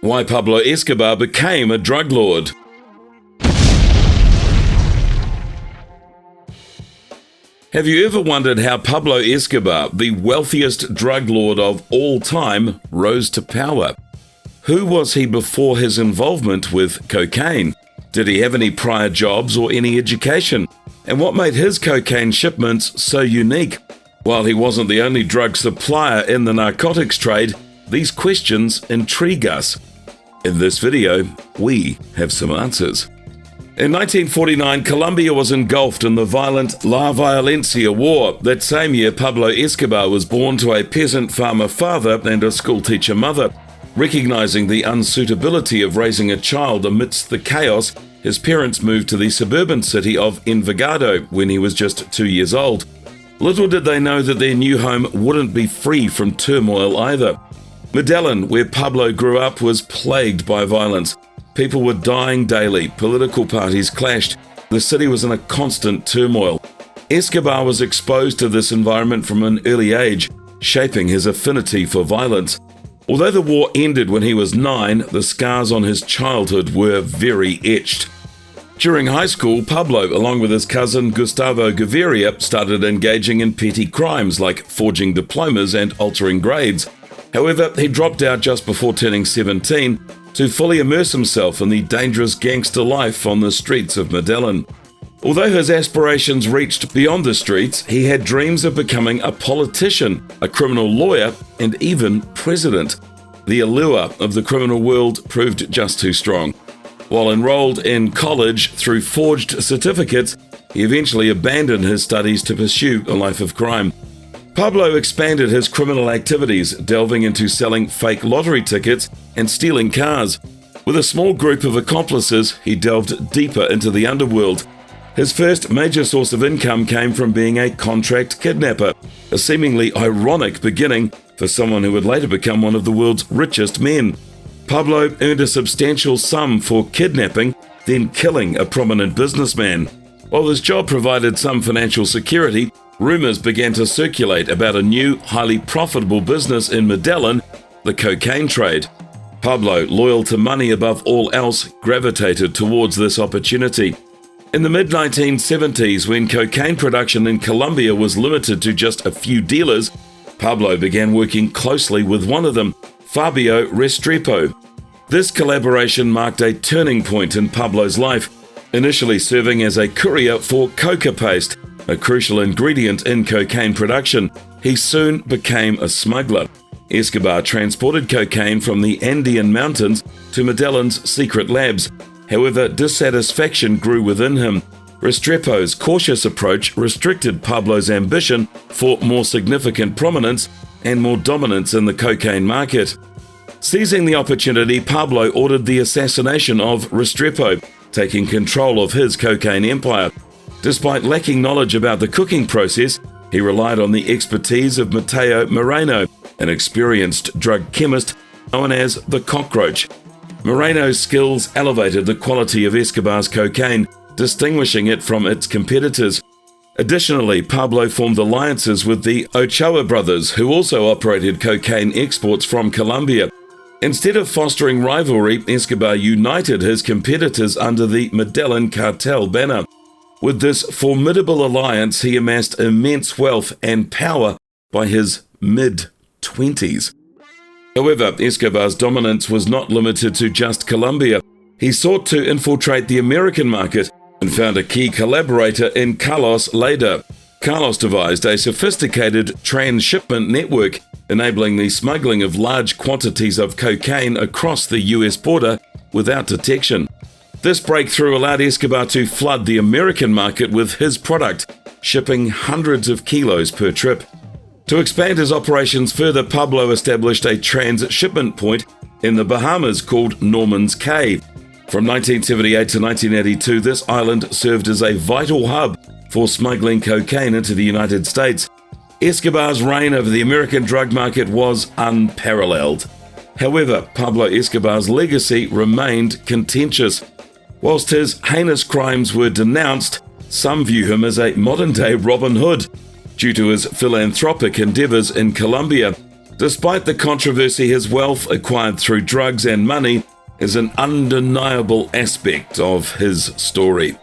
Why Pablo Escobar became a drug lord. Have you ever wondered how Pablo Escobar, the wealthiest drug lord of all time, rose to power? Who was he before his involvement with cocaine? Did he have any prior jobs or any education? And what made his cocaine shipments so unique? While he wasn't the only drug supplier in the narcotics trade, these questions intrigue us. In this video, we have some answers. In 1949, Colombia was engulfed in the violent La Violencia War. That same year, Pablo Escobar was born to a peasant farmer father and a schoolteacher mother. Recognizing the unsuitability of raising a child amidst the chaos, his parents moved to the suburban city of Envigado when he was just 2 years old. Little did they know that their new home wouldn't be free from turmoil either. Medellin, where Pablo grew up, was plagued by violence. People were dying daily, political parties clashed, the city was in a constant turmoil. Escobar was exposed to this environment from an early age, shaping his affinity for violence. Although the war ended when he was 9, the scars on his childhood were very etched. During high school, Pablo, along with his cousin Gustavo Gaviria, started engaging in petty crimes like forging diplomas and altering grades. However, he dropped out just before turning 17 to fully immerse himself in the dangerous gangster life on the streets of Medellin. Although his aspirations reached beyond the streets, he had dreams of becoming a politician, a criminal lawyer, and even president. The allure of the criminal world proved just too strong. While enrolled in college through forged certificates, he eventually abandoned his studies to pursue a life of crime. Pablo expanded his criminal activities, delving into selling fake lottery tickets and stealing cars. With a small group of accomplices, he delved deeper into the underworld. His first major source of income came from being a contract kidnapper, a seemingly ironic beginning for someone who would later become one of the world's richest men. Pablo earned a substantial sum for kidnapping, then killing a prominent businessman. While his job provided some financial security, rumors began to circulate about a new, highly profitable business in Medellin, the cocaine trade. Pablo, loyal to money above all else, gravitated towards this opportunity. In the mid-1970s, when cocaine production in Colombia was limited to just a few dealers, Pablo began working closely with one of them, Fabio Restrepo. This collaboration marked a turning point in Pablo's life, initially serving as a courier for coca paste, a crucial ingredient in cocaine production. He soon became a smuggler. Escobar transported cocaine from the Andean mountains to Medellin's secret labs. However, dissatisfaction grew within him. Restrepo's cautious approach restricted Pablo's ambition for more significant prominence and more dominance in the cocaine market. Seizing the opportunity, Pablo ordered the assassination of Restrepo, taking control of his cocaine empire. Despite lacking knowledge about the cooking process, he relied on the expertise of Mateo Moreno, an experienced drug chemist known as the Cockroach. Moreno's skills elevated the quality of Escobar's cocaine, distinguishing it from its competitors. Additionally, Pablo formed alliances with the Ochoa brothers, who also operated cocaine exports from Colombia. Instead of fostering rivalry, Escobar united his competitors under the Medellin cartel banner. With this formidable alliance, he amassed immense wealth and power by his mid-20s. However, Escobar's dominance was not limited to just Colombia. He sought to infiltrate the American market and found a key collaborator in Carlos Leda. Carlos devised a sophisticated transshipment network, enabling the smuggling of large quantities of cocaine across the US border without detection. This breakthrough allowed Escobar to flood the American market with his product, shipping hundreds of kilos per trip. To expand his operations further, Pablo established a transshipment point in the Bahamas called Norman's Cay. From 1978 to 1982, this island served as a vital hub for smuggling cocaine into the United States. Escobar's reign over the American drug market was unparalleled. However, Pablo Escobar's legacy remained contentious. Whilst his heinous crimes were denounced, some view him as a modern-day Robin Hood. Due to his philanthropic endeavors in Colombia, Despite the controversy, his wealth acquired through drugs and money is an undeniable aspect of his story.